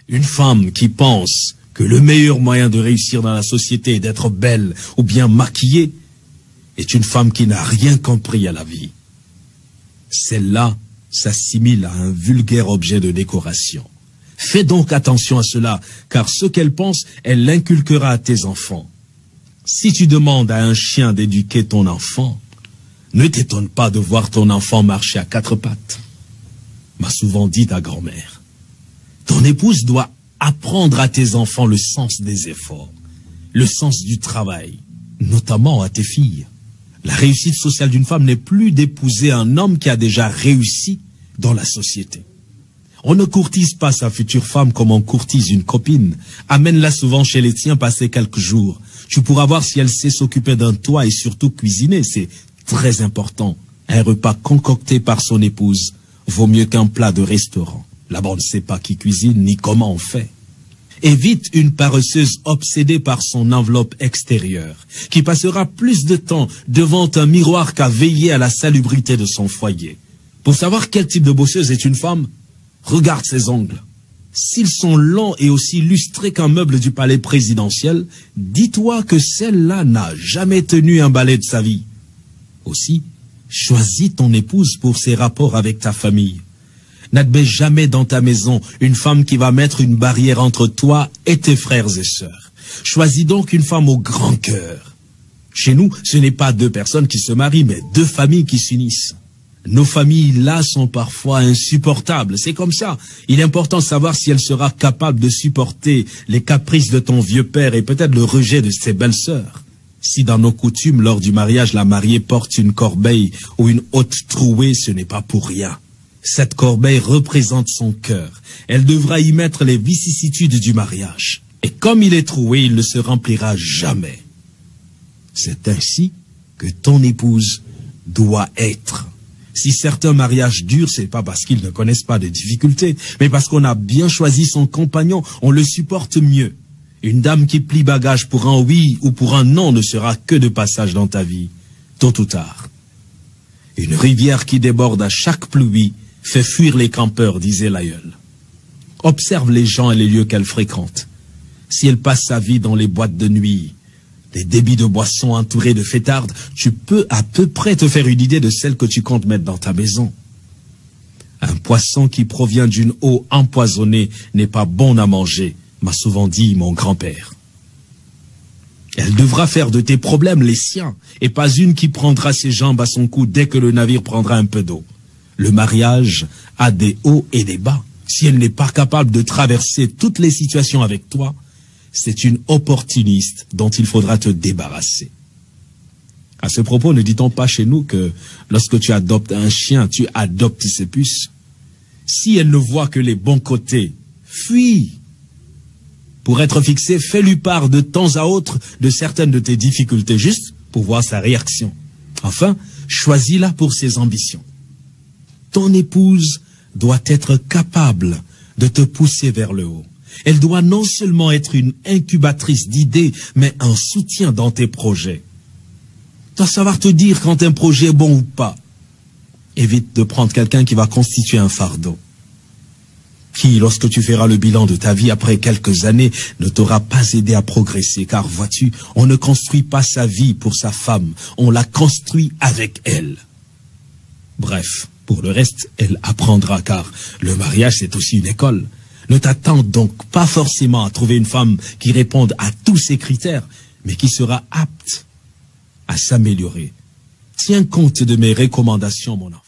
Une femme qui pense que le meilleur moyen de réussir dans la société est d'être belle ou bien maquillée est une femme qui n'a rien compris à la vie. Celle-là s'assimile à un vulgaire objet de décoration. Fais donc attention à cela, car ce qu'elle pense, elle l'inculquera à tes enfants. Si tu demandes à un chien d'éduquer ton enfant, ne t'étonne pas de voir ton enfant marcher à quatre pattes. M'a souvent dit ta grand-mère. Ton épouse doit apprendre à tes enfants le sens des efforts, le sens du travail, notamment à tes filles. La réussite sociale d'une femme n'est plus d'épouser un homme qui a déjà réussi dans la société. On ne courtise pas sa future femme comme on courtise une copine. Amène-la souvent chez les tiens passer quelques jours. Tu pourras voir si elle sait s'occuper d'un toit et surtout cuisiner. C'est très important. Un repas concocté par son épouse vaut mieux qu'un plat de restaurant. Là-bas, on ne sait pas qui cuisine ni comment on fait. Évite une paresseuse obsédée par son enveloppe extérieure, qui passera plus de temps devant un miroir qu'à veiller à la salubrité de son foyer. Pour savoir quel type de bosseuse est une femme, regarde ses ongles. S'ils sont longs et aussi lustrés qu'un meuble du palais présidentiel, dis-toi que celle-là n'a jamais tenu un balai de sa vie. Aussi, choisis ton épouse pour ses rapports avec ta famille. N'admets jamais dans ta maison une femme qui va mettre une barrière entre toi et tes frères et sœurs. Choisis donc une femme au grand cœur. Chez nous, ce n'est pas deux personnes qui se marient, mais deux familles qui s'unissent. Nos familles, là, sont parfois insupportables. C'est comme ça. Il est important de savoir si elle sera capable de supporter les caprices de ton vieux père et peut-être le rejet de ses belles-sœurs. Si dans nos coutumes, lors du mariage, la mariée porte une corbeille ou une haute trouée, ce n'est pas pour rien. Cette corbeille représente son cœur. Elle devra y mettre les vicissitudes du mariage. Et comme il est troué, il ne se remplira jamais. C'est ainsi que ton épouse doit être. Si certains mariages durent, c'est pas parce qu'ils ne connaissent pas de difficultés, mais parce qu'on a bien choisi son compagnon, on le supporte mieux. Une dame qui plie bagage pour un oui ou pour un non ne sera que de passage dans ta vie, tôt ou tard. Une rivière qui déborde à chaque pluie fait fuir les campeurs, disait l'aïeul. Observe les gens et les lieux qu'elle fréquente. Si elle passe sa vie dans les boîtes de nuit, des débits de boissons entourés de fêtardes, tu peux à peu près te faire une idée de celle que tu comptes mettre dans ta maison. Un poisson qui provient d'une eau empoisonnée n'est pas bon à manger, m'a souvent dit mon grand-père. Elle devra faire de tes problèmes les siens, et pas une qui prendra ses jambes à son cou dès que le navire prendra un peu d'eau. Le mariage a des hauts et des bas. Si elle n'est pas capable de traverser toutes les situations avec toi, c'est une opportuniste dont il faudra te débarrasser. À ce propos, ne dit-on pas chez nous que lorsque tu adoptes un chien, tu adoptes ses puces? Si elle ne voit que les bons côtés, fuis. Pour être fixé, fais-lui part de temps à autre de certaines de tes difficultés, juste pour voir sa réaction. Enfin, choisis-la pour ses ambitions. Ton épouse doit être capable de te pousser vers le haut. Elle doit non seulement être une incubatrice d'idées, mais un soutien dans tes projets. Tu dois savoir te dire quand un projet est bon ou pas. Évite de prendre quelqu'un qui va constituer un fardeau. Qui, lorsque tu feras le bilan de ta vie après quelques années, ne t'aura pas aidé à progresser. Car vois-tu, on ne construit pas sa vie pour sa femme, on la construit avec elle. Bref, pour le reste, elle apprendra, car le mariage c'est aussi une école. Ne t'attends donc pas forcément à trouver une femme qui réponde à tous ces critères, mais qui sera apte à s'améliorer. Tiens compte de mes recommandations, mon enfant.